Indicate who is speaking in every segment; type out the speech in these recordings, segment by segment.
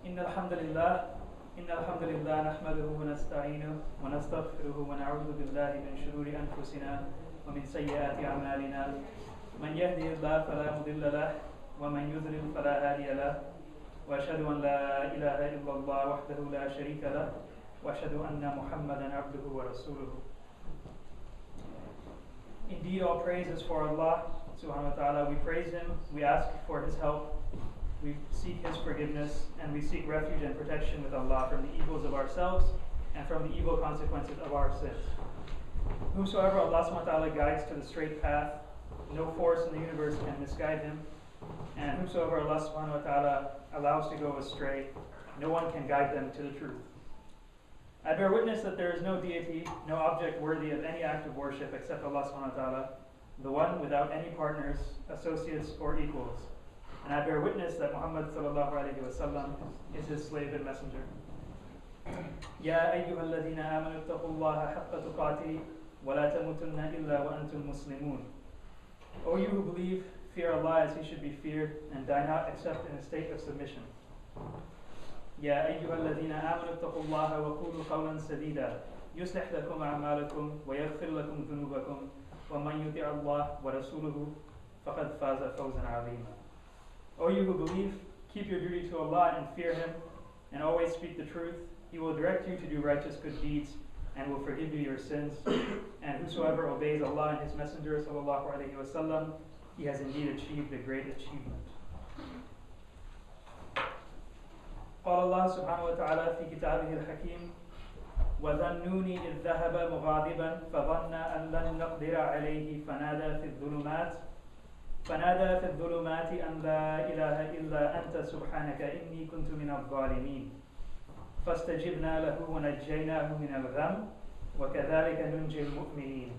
Speaker 1: إن الحمد لله إن الحمد لله نحمده ونستعينه ونستغفره ونعوذ بالله من شرور أنفسنا ومن سيئات أعمالنا من يهده الله فلا مضل له ومن يضلل فلا هادي له وأشهد أن لا إله إلا الله وحده لا شريك له وأشهد أن محمدا عبده ورسوله. Indeed, all praise is for Allah subhanahu wa ta'ala. We praise Him, we ask for His help, we seek His forgiveness, and we seek refuge and protection with Allah from the evils of ourselves and from the evil consequences of our sins. Whosoever Allah subhanahu wa ta'ala guides to the straight path, no force in the universe can misguide him, and whosoever Allah subhanahu wa ta'ala allows to go astray, no one can guide them to the truth. I bear witness that there is no deity, no object worthy of any act of worship except Allah subhanahu wa ta'ala, the one without any partners, associates, or equals. And I bear witness that Muhammad sallallahu alayhi wa sallam is his slave and messenger. Ya ayyuha alladhina amanu ittaqullaha haqqa tuqatih wa la tamutunna illa wa antum muslimun. O you who believe, fear Allah as He should be feared, and die not except in a state of submission. يا أيها الذين آمنوا اتقوا الله وقولوا قولا سديدا يصلح لكم أعمالكم ويغفر لكم ذنوبكم ومن يطع الله ورسوله فقد فاز فوزا عظيما. O you who believe, keep your duty to Allah and fear Him, and always speak the truth. He will direct you to do righteous good deeds and will forgive you your sins. And whosoever obeys Allah and His Messenger sallallahu alaihi wasallam, he has indeed achieved a great achievement. قال الله سبحانه وتعالى في كتابه الحكيم وظنوني إذ ذهب مغاضبا فظن أن لن نقدر عليه فنادى في الظلمات أن لا إله إلا أنت سبحانك إني كنت من الظالمين فاستجبنا له ونجيناه من الغم وكذلك ننجي المؤمنين.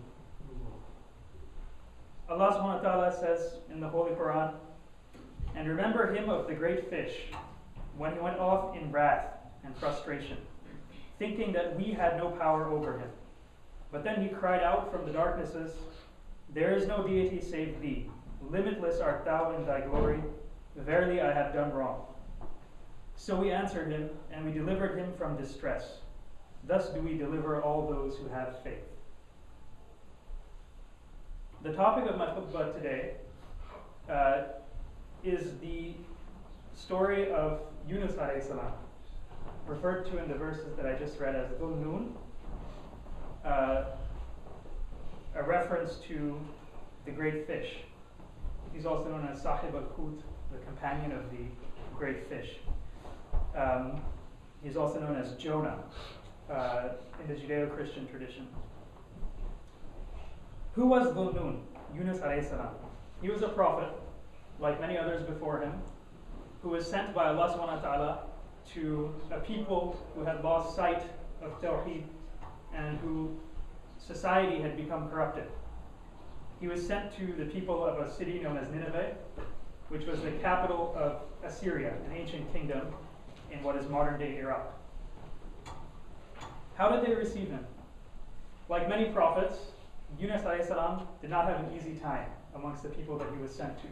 Speaker 1: Allah subhanahu wa ta'ala says in the Holy Quran, and remember him of the great fish when he went off in wrath and frustration, thinking that we had no power over him. But then he cried out from the darknesses, there is no deity save thee. Limitless art thou in thy glory. Verily I have done wrong. So we answered him, and we delivered him from distress. Thus do we deliver all those who have faith. The topic of my khutbah today is the story of Yunus alayhi salam, referred to in the verses that I just read as Dhul Nun, a reference to the great fish. He's also known as Sahib al-Hut, the companion of the great fish. He's also known as Jonah in the Judeo-Christian tradition. Who was Dhul Nun? Yunus alayhi salam. He was a prophet, like many others before him, who was sent by Allah subhanahu wa ta'ala to a people who had lost sight of Tawheed and who society had become corrupted. He was sent to the people of a city known as Nineveh, which was the capital of Assyria, an ancient kingdom in what is modern-day Iraq. How did they receive him? Like many prophets, Yunus alayhi salam did not have an easy time amongst the people that he was sent to.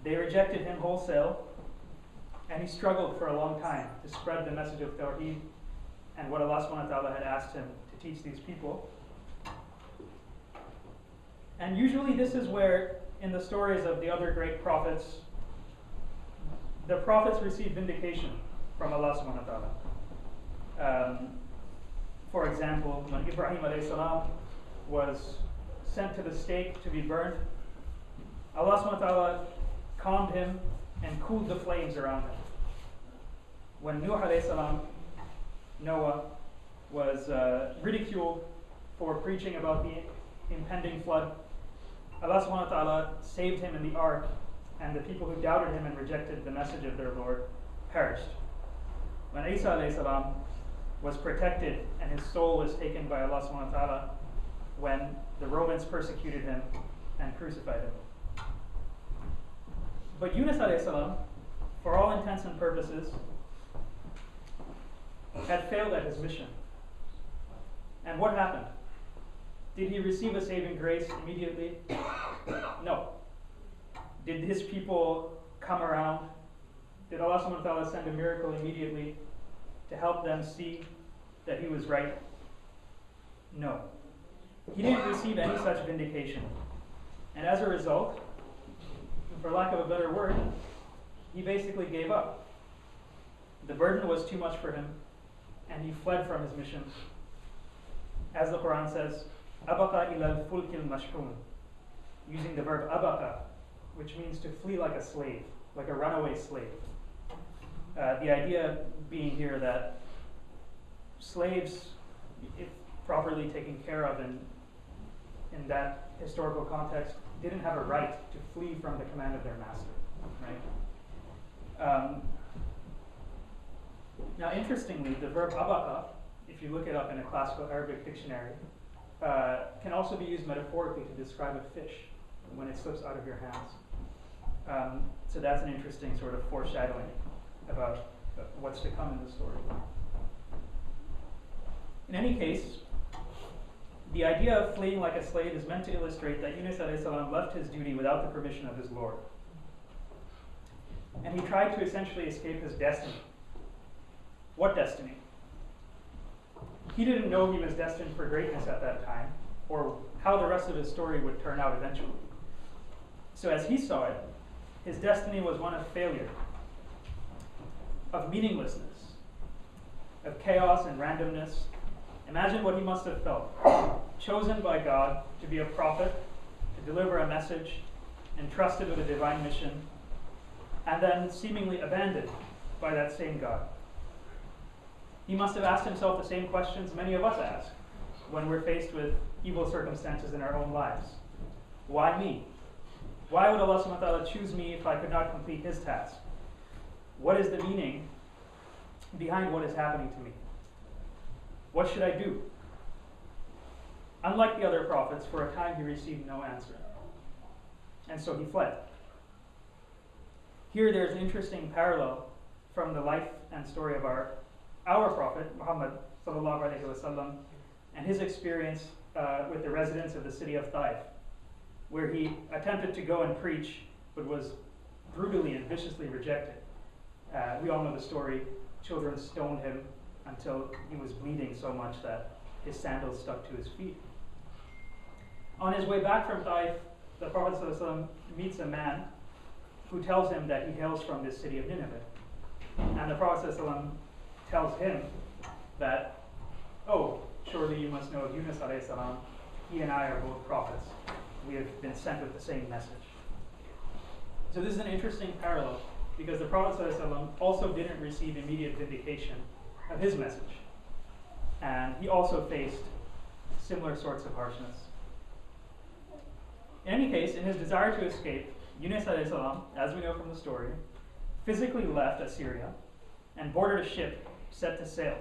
Speaker 1: They rejected him wholesale, and he struggled for a long time to spread the message of Tawheed and what Allah subhanahu wa ta'ala had asked him to teach these people. And usually this is where, in the stories of the other great prophets, the prophets receive vindication from Allah subhanahu wa ta'ala. For example, when Ibrahim alayhi salam was sent to the stake to be burned, Allah subhanahu wa ta'ala calmed him and cooled the flames around him. When Nuh alayhi salam, Noah, was ridiculed for preaching about the impending flood, Allah subhanahu wa ta'ala saved him in the ark, and the people who doubted him and rejected the message of their Lord perished. When Isa alayhi salam was protected and his soul was taken by Allah subhanahu wa ta'ala when the Romans persecuted him and crucified him. But Yunus alayhi salam, for all intents and purposes, had failed at his mission. And what happened? Did he receive a saving grace immediately? No. Did his people come around Did Allah subhanahu wa ta'ala send a miracle immediately to help them see that he was right? No. He didn't receive any such vindication. And as a result, for lack of a better word, he basically gave up. The burden was too much for him, and he fled from his mission. As the Quran says, Abaqa ila al-fulk al-mashhun, using the verb abaqa, which means to flee like a slave, like a runaway slave. The idea being here that slaves, if properly taken care of in that historical context, didn't have a right to flee from the command of their master. Right? Now, interestingly, the verb abaqa, if you look it up in a classical Arabic dictionary, can also be used metaphorically to describe a fish when it slips out of your hands. So that's an interesting sort of foreshadowing about what's to come in the story. In any case, the idea of fleeing like a slave is meant to illustrate that Yunus alayhi salam left his duty without the permission of his Lord. And he tried to essentially escape his destiny. What destiny? He didn't know he was destined for greatness at that time, or how the rest of his story would turn out eventually. So as he saw it, his destiny was one of failure, of meaninglessness, of chaos and randomness. Imagine what he must have felt. Chosen by God to be a prophet, to deliver a message, entrusted with a divine mission, and then seemingly abandoned by that same God. He must have asked himself the same questions many of us ask when we're faced with evil circumstances in our own lives. Why me? Why would Allah subhanahu wa ta'ala choose me if I could not complete his task? What is the meaning behind what is happening to me? What should I do? Unlike the other prophets, for a time he received no answer. And so he fled. Here there's an interesting parallel from the life and story of our prophet, Muhammad sallallahu alaihi wasallam, and his experience with the residents of the city of Taif, where he attempted to go and preach, but was brutally and viciously rejected. We all know the story. Children stoned him until he was bleeding so much that his sandals stuck to his feet. On his way back from Taif, the Prophet ﷺ meets a man who tells him that he hails from this city of Nineveh. And the Prophet ﷺ tells him that, oh, surely you must know of Yunus alayhi salam. He and I are both prophets. We have been sent with the same message. So this is an interesting parallel, because the Prophet ﷺ also didn't receive immediate vindication of his message. And he also faced similar sorts of harshness. In any case, in his desire to escape, Yunus alayhi salam, as we know from the story, physically left Assyria and boarded a ship set to sail.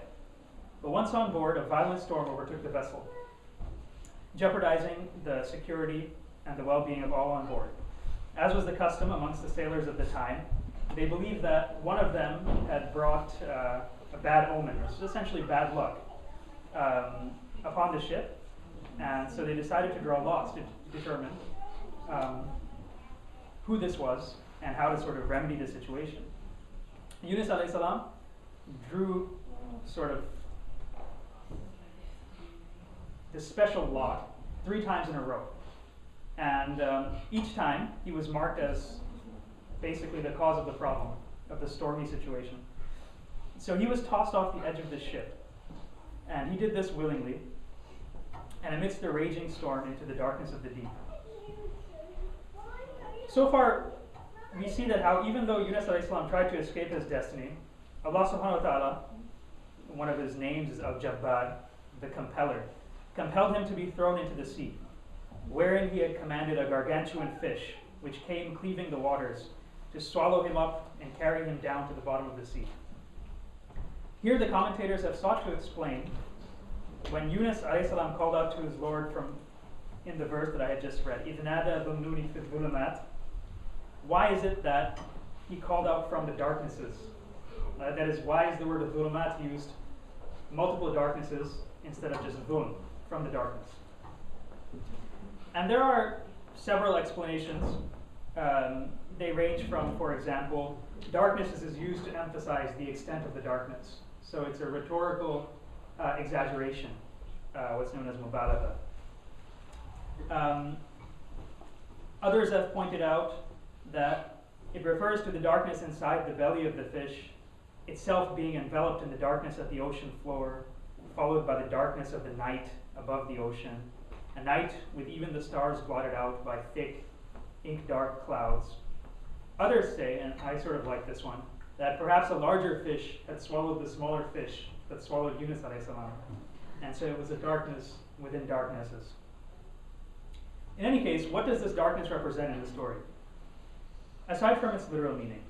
Speaker 1: But once on board, a violent storm overtook the vessel, jeopardizing the security and the well-being of all on board. As was the custom amongst the sailors of the time, they believed that one of them had brought a bad omen, or essentially bad luck, upon the ship, and so they decided to draw lots to determine who this was and how to sort of remedy the situation. Yunus alayhi salam drew sort of this special lot 3 times in a row, and each time he was marked as basically the cause of the problem, of the stormy situation. So he was tossed off the edge of the ship, and he did this willingly, and amidst the raging storm into the darkness of the deep. So far, we see that how even though Yunus alayhi salam tried to escape his destiny, Allah subhanahu wa ta'ala, one of his names is Al-Jabbar, the compeller, compelled him to be thrown into the sea, wherein he had commanded a gargantuan fish, which came cleaving the waters, to swallow him up and carry him down to the bottom of the sea. Here the commentators have sought to explain, when Yunus alayhi salam called out to his Lord in the verse that I had just read, إِذْ نَادَى ظُنُّونِ فِي الظُّلُمَاتِ, why is it that he called out from the darknesses? That is, why is the word dhulumat used multiple darknesses instead of just dhulm, from the darkness? And there are several explanations. They range from, for example, darkness is used to emphasize the extent of the darkness. So it's a rhetorical exaggeration, what's known as mubalagha. Others have pointed out that it refers to the darkness inside the belly of the fish, itself being enveloped in the darkness of the ocean floor, followed by the darkness of the night above the ocean, a night with even the stars blotted out by thick, ink-dark clouds. Others say, and I sort of like this one, that perhaps a larger fish had swallowed the smaller fish that swallowed Yunus alayhi salam, and so it was a darkness within darknesses. In any case, what does this darkness represent in the story? Aside from its literal meaning,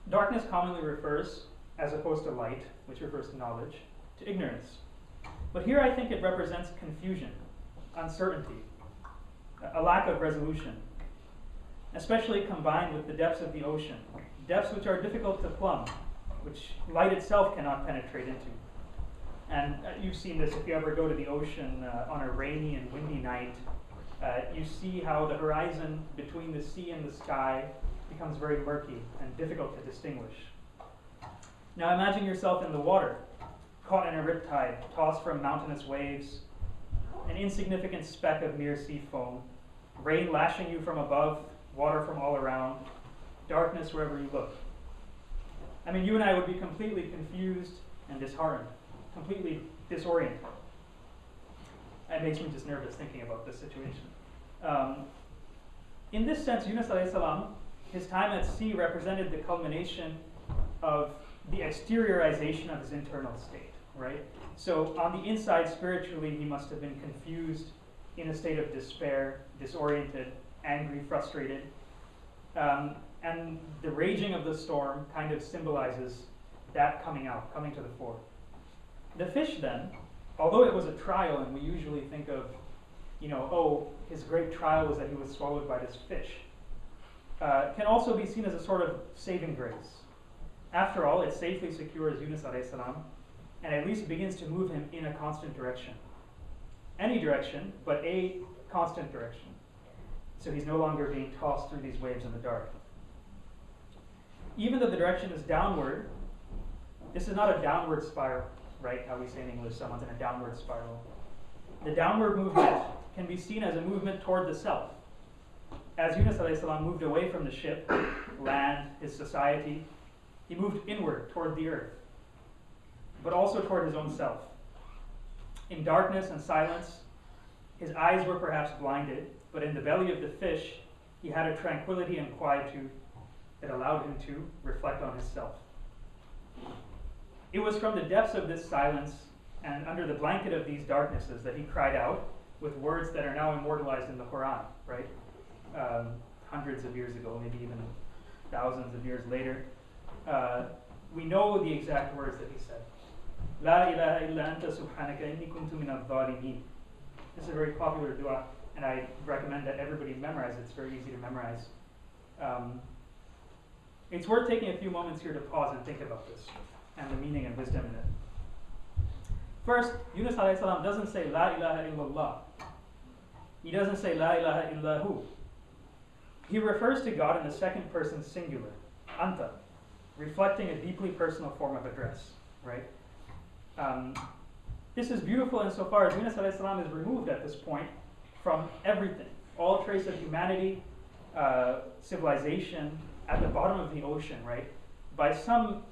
Speaker 1: darkness commonly refers, as opposed to light, which refers to knowledge, to ignorance. But here I think it represents confusion, uncertainty, a lack of resolution, especially combined with the depths of the ocean, depths which are difficult to plumb, which light itself cannot penetrate into. And you've seen this if you ever go to the ocean on a rainy and windy night. You see how the horizon between the sea and the sky becomes very murky and difficult to distinguish. Now imagine yourself in the water, caught in a riptide, tossed from mountainous waves, an insignificant speck of mere sea foam, rain lashing you from above, water from all around, darkness wherever you look. I mean, you and I would be completely confused and disheartened, completely disoriented. It makes me just nervous thinking about this situation. In this sense, Yunus alayhi salam, his time at sea represented the culmination of the exteriorization of his internal state, right? So on the inside, spiritually, he must have been confused, in a state of despair, disoriented, angry, frustrated. And the raging of the storm kind of symbolizes that coming out, coming to the fore. The fish then, although it was a trial, and we usually think of, oh, his great trial was that he was swallowed by this fish, can also be seen as a sort of saving grace. After all, it safely secures Yunus alayhi salam, and at least begins to move him in a constant direction. Any direction, but a constant direction. So he's no longer being tossed through these waves in the dark. Even though the direction is downward, this is not a downward spiral, right? How we say in English, someone's in a downward spiral. The downward movement can be seen as a movement toward the self. As Yunus alayhi salam moved away from the ship, land, his society, he moved inward toward the earth, but also toward his own self. In darkness and silence, his eyes were perhaps blinded, but in the belly of the fish, he had a tranquility and quietude that allowed him to reflect on himself. It was from the depths of this silence and under the blanket of these darknesses that he cried out with words that are now immortalized in the Quran, right? Hundreds of years ago, maybe even thousands of years later. We know the exact words that he said. La ilaha illa anta subhanaka inni kuntu min adh-dhalimin. This is a very popular dua, and I recommend that everybody memorize it. It's very easy to memorize. It's worth taking a few moments here to pause and think about this and the meaning and wisdom in it. First, Yunus alayhi salam doesn't say La ilaha illallah. He doesn't say La ilaha illahu. He refers to God in the second person singular, anta, reflecting a deeply personal form of address, right? This is beautiful insofar as Yunus alayhi salam is removed at this point from everything, all trace of humanity, civilization, at the bottom of the ocean, right? By some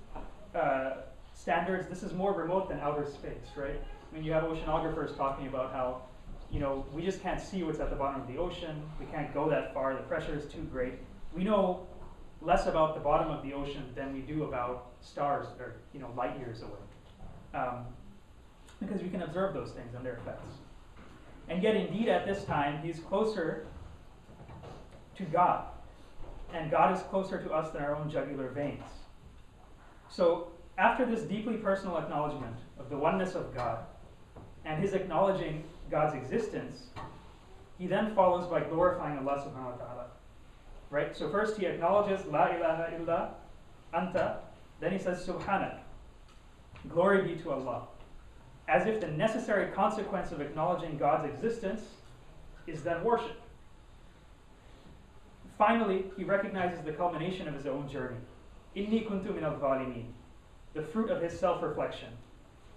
Speaker 1: standards, this is more remote than outer space, right? I mean, you have oceanographers talking about how, we just can't see what's at the bottom of the ocean. We can't go that far. The pressure is too great. We know less about the bottom of the ocean than we do about stars that are, light years away. Because we can observe those things and their effects. And yet, indeed, at this time, he's closer to God. And God is closer to us than our own jugular veins. So, after this deeply personal acknowledgement of the oneness of God, and his acknowledging God's existence, he then follows by glorifying Allah subhanahu wa ta'ala. Right? So first he acknowledges La ilaha illa anta, then he says Subhanak, glory be to Allah. As if the necessary consequence of acknowledging God's existence is then worship. Finally, he recognizes the culmination of his own journey. Inni kuntu min al-zalimin, the fruit of his self-reflection.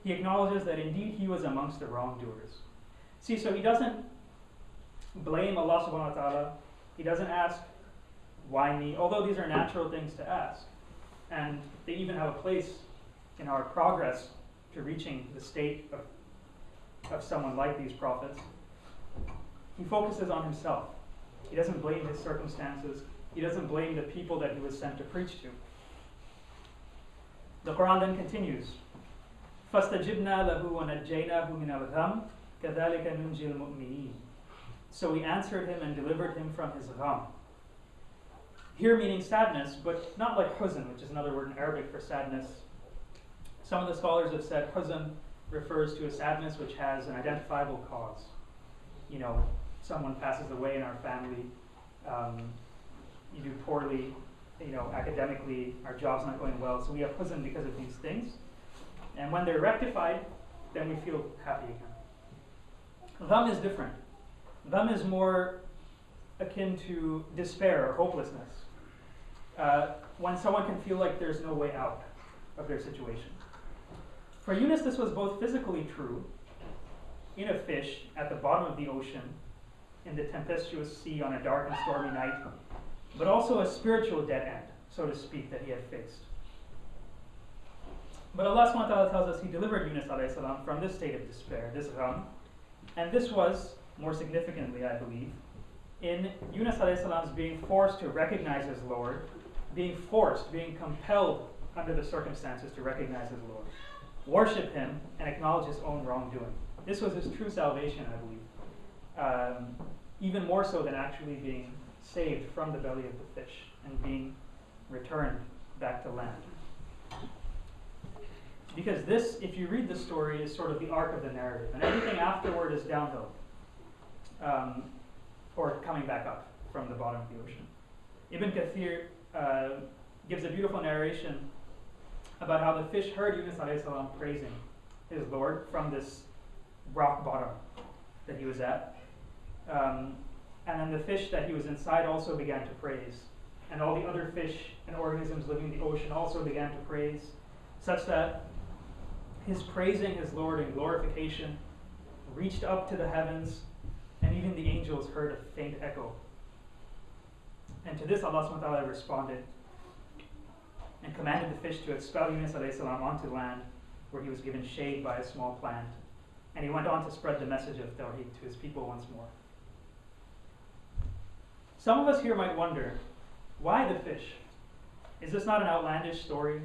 Speaker 1: He acknowledges that indeed he was amongst the wrongdoers. See, so he doesn't blame Allah subhanahu wa ta'ala. He doesn't ask, why me? Although these are natural things to ask. And they even have a place in our progress to reaching the state of someone like these prophets. He focuses on himself. He doesn't blame his circumstances. He doesn't blame the people that he was sent to preach to. The Quran then continues, فَاسْتَجِبْنَا لَهُ وَنَجَّيْنَاهُ مِنَ الْغَمِّ كَذَلِكَ نُنْجِي الْمُؤْمِنِينَ. So we answered him and delivered him from his gham. Here meaning sadness, but not like huzn, which is another word in Arabic for sadness. Some of the scholars have said huzn refers to a sadness which has an identifiable cause. You know, someone passes away in our family, you do poorly, you know, academically, our job's not going well, so we have huzn because of these things. And when they're rectified, then we feel happy again. Gham is different. Gham is more akin to despair or hopelessness. When someone can feel like there's no way out of their situation. For Yunus, this was both physically true, in a fish at the bottom of the ocean, in the tempestuous sea on a dark and stormy night, but also a spiritual dead end, so to speak, that he had faced. But Allah subhanahu wa ta'ala tells us he delivered Yunus alayhi salam from this state of despair, this gham, and this was, more significantly I believe, in Yunus alayhi salam's being forced to recognize his Lord, being compelled under the circumstances to recognize his Lord, worship him, and acknowledge his own wrongdoing. This was his true salvation, I believe, even more so than actually being saved from the belly of the fish and being returned back to land. Because this, if you read the story, is sort of the arc of the narrative, and everything afterward is downhill, or coming back up from the bottom of the ocean. Ibn Kathir gives a beautiful narration about how the fish heard Yunus alayhi salam praising his Lord from this rock bottom that he was at. And then the fish that he was inside also began to praise. And all the other fish and organisms living in the ocean also began to praise, such that his praising his Lord in glorification reached up to the heavens, and even the angels heard a faint echo. And to this Allah subhanahu wa ta'ala responded and commanded the fish to expel Yunus alayhi salam onto land, where he was given shade by a small plant. And he went on to spread the message of Tawheed to his people once more. Some of us here might wonder, why the fish? Is this not an outlandish story?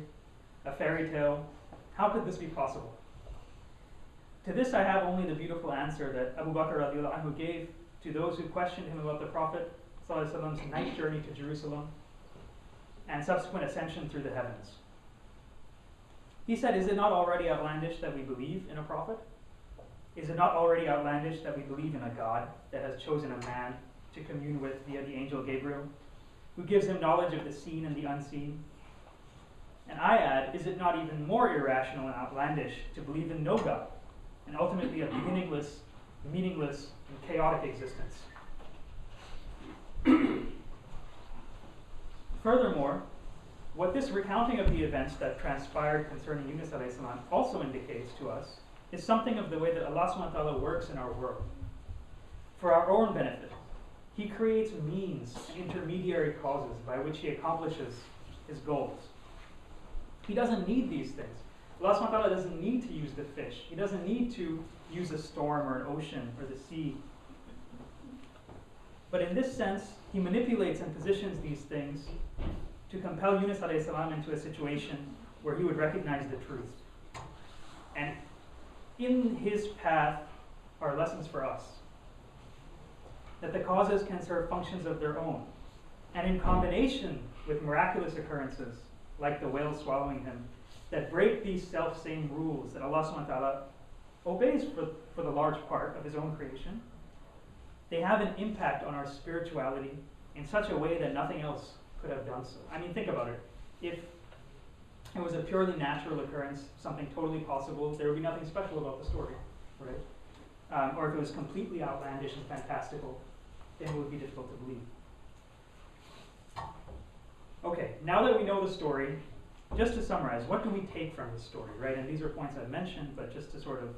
Speaker 1: A fairy tale? How could this be possible? To this I have only the beautiful answer that Abu Bakr radiallahu anhu gave to those who questioned him about the Prophet sallallahu alaihi wasallam's night journey to Jerusalem and subsequent ascension through the heavens. He said, is it not already outlandish that we believe in a prophet? Is it not already outlandish that we believe in a God that has chosen a man to commune with via the angel Gabriel, who gives him knowledge of the seen and the unseen? And I add, is it not even more irrational and outlandish to believe in no God, and ultimately a beginningless, meaningless, and chaotic existence? Furthermore, what this recounting of the events that transpired concerning Yunus alayhi salam also indicates to us is something of the way that Allah subhanahu wa ta'ala works in our world. For our own benefit, He creates means and intermediary causes by which He accomplishes His goals. He doesn't need these things. Allah subhanahu wa ta'ala doesn't need to use the fish. He doesn't need to use a storm or an ocean or the sea. But in this sense, He manipulates and positions these things to compel Yunus alayhi salam into a situation where he would recognize the truth. And in his path are lessons for us. That the causes can serve functions of their own. And in combination with miraculous occurrences, like the whale swallowing him, that break these self-same rules that Allah subhanahu wa ta'ala obeys for the large part of His own creation, they have an impact on our spirituality in such a way that nothing else could have done so. I mean, think about it. If it was a purely natural occurrence, something totally possible, there would be nothing special about the story, right? Or if it was completely outlandish and fantastical, then it would be difficult to believe. Okay, now that we know the story, just to summarize, what do we take from the story, right? And these are points I've mentioned, but just to sort of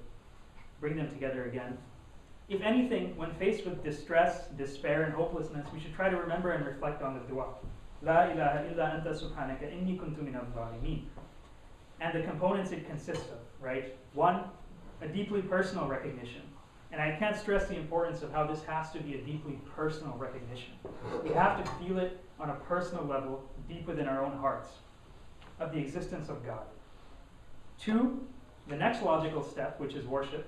Speaker 1: bring them together again. If anything, when faced with distress, despair, and hopelessness, we should try to remember and reflect on the dua. La ilaha illa anta subhanaka inni kuntu minadh dhalimin. And the components it consists of, right? One, a deeply personal recognition. And I can't stress the importance of how this has to be a deeply personal recognition. We have to feel it on a personal level, deep within our own hearts, of the existence of God. Two, the next logical step, which is worship.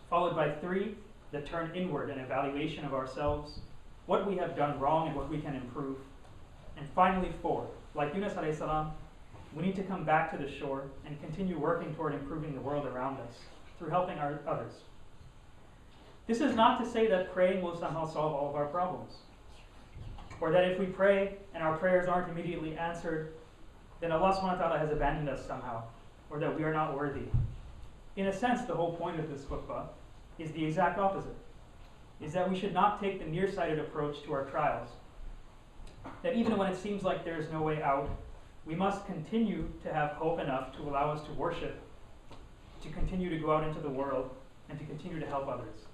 Speaker 1: Followed by three, the turn inward, an evaluation of ourselves, what we have done wrong and what we can improve. And finally, four, like Yunus alayhi salam, we need to come back to the shore and continue working toward improving the world around us through helping others. This is not to say that praying will somehow solve all of our problems, or that if we pray and our prayers aren't immediately answered, then Allah subhanahu wa ta'ala has abandoned us somehow, or that we are not worthy. In a sense, the whole point of this khutbah is the exact opposite, is that we should not take the nearsighted approach to our trials, that even when it seems like there is no way out, we must continue to have hope enough to allow us to worship, to continue to go out into the world, and to continue to help others.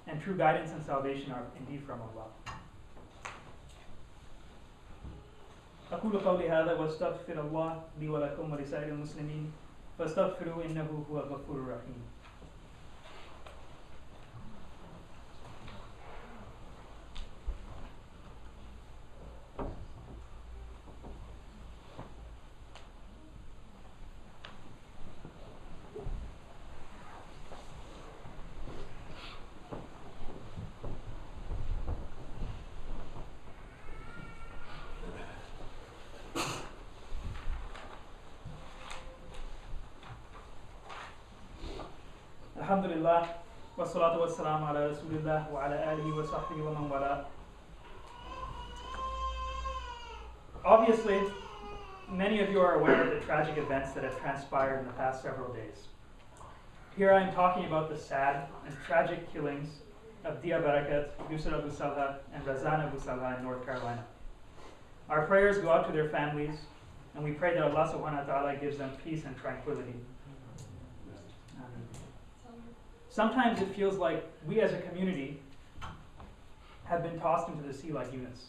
Speaker 1: And true guidance and salvation are indeed from Allah. أقول قولي هذا واستغفر الله لي ولكم ولسائر المسلمين فاستغفروا إنه هو الغفور الرحيم. Alhamdulillah, wa salatu wa salam ala rasulillah wa ala alihi wa sahbihi wa man wala. Obviously, many of you are aware of the tragic events that have transpired in the past several days. Here I am talking about the sad and tragic killings of Dia Barakat, Yusuf Abu Salha, and Razan Abu Salha in North Carolina. Our prayers go out to their families, and we pray that Allah subhanahu wa ta'ala gives them peace and tranquility. Sometimes it feels like we as a community have been tossed into the sea like Yunus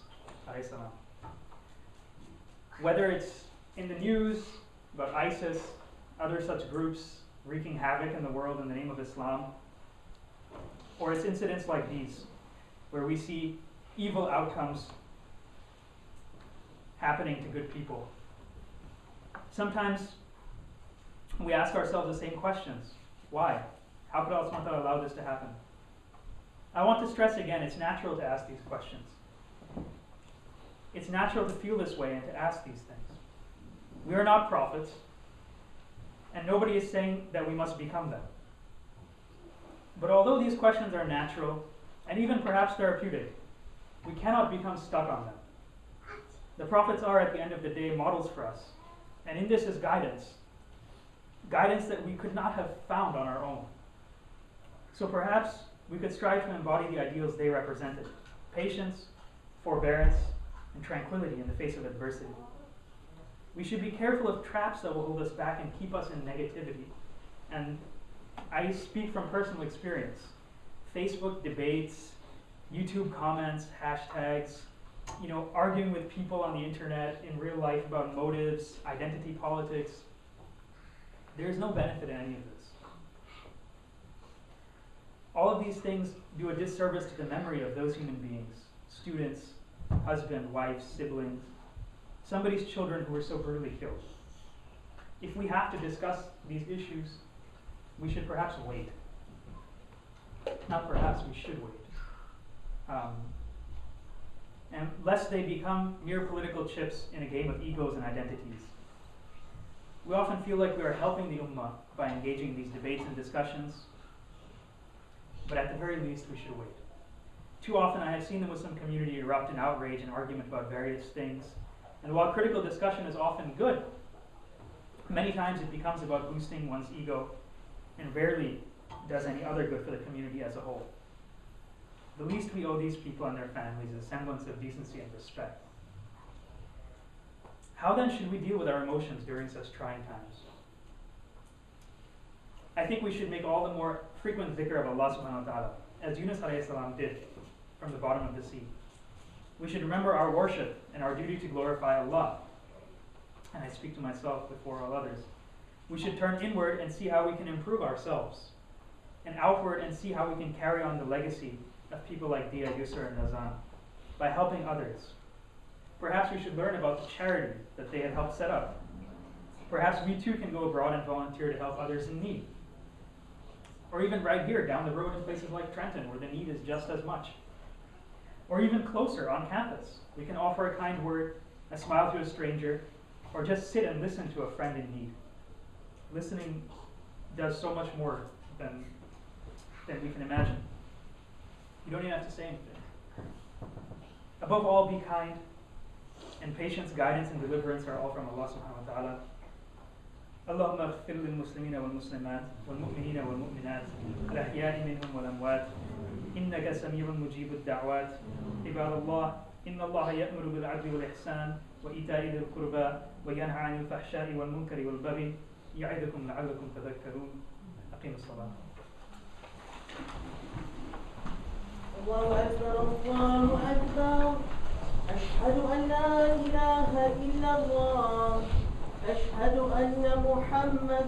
Speaker 1: alayhi salam. Whether it's in the news about ISIS, other such groups wreaking havoc in the world in the name of Islam, or it's incidents like these, where we see evil outcomes happening to good people. Sometimes we ask ourselves the same questions. Why? How could Allah subhanahu wa ta'ala allow this to happen? I want to stress again, it's natural to ask these questions. It's natural to feel this way and to ask these things. We are not prophets, and nobody is saying that we must become them. But although these questions are natural, and even perhaps therapeutic, we cannot become stuck on them. The prophets are, at the end of the day, models for us, and in this is guidance. Guidance that we could not have found on our own. So perhaps we could strive to embody the ideals they represented: patience, forbearance, and tranquility in the face of adversity. We should be careful of traps that will hold us back and keep us in negativity. And I speak from personal experience. Facebook debates, YouTube comments, hashtags, arguing with people on the internet in real life about motives, identity politics. There is no benefit in any of this. All of these things do a disservice to the memory of those human beings, students, husband, wife, siblings, somebody's children who were so brutally killed. If we have to discuss these issues, we should perhaps wait. Not perhaps, we should wait. And lest they become mere political chips in a game of egos and identities. We often feel like we are helping the ummah by engaging in these debates and discussions, but at the very least, we should wait. Too often I have seen the Muslim community erupt in outrage and argument about various things, and while critical discussion is often good, many times it becomes about boosting one's ego and rarely does any other good for the community as a whole. The least we owe these people and their families is a semblance of decency and respect. How then should we deal with our emotions during such trying times? I think we should make all the more frequent dhikr of Allah subhanahu wa ta'ala, as Yunus alayhi salam did from the bottom of the sea. We should remember our worship and our duty to glorify Allah. And I speak to myself before all others. We should turn inward and see how we can improve ourselves, and outward and see how we can carry on the legacy of people like Dia, Yusr, and Nazan by helping others. Perhaps we should learn about the charity that they had helped set up. Perhaps we too can go abroad and volunteer to help others in need. Or even right here down the road in places like Trenton, where the need is just as much. Or even closer on campus, we can offer a kind word, a smile to a stranger, or just sit and listen to a friend in need. Listening does so much more than we can imagine. You don't even have to say anything. Above all, be kind, and patience, guidance, and deliverance are all from Allah subhanahu wa ta'ala. اللهم اغفر للمسلمين والمسلمات والمؤمنين والمؤمنات الأحياء منهم والأموات إنك سميع مجيب الدعوات عباد الله إن الله يأمر بالعدل والإحسان وإيتاء ذي القربى وينهى عن الفحشاء والمنكر والبغي يعظكم لعلكم تذكرون أقيم الصلاة.
Speaker 2: الله أكبر الله أكبر أشهد أن لا إله إلا الله أشهد أن محمد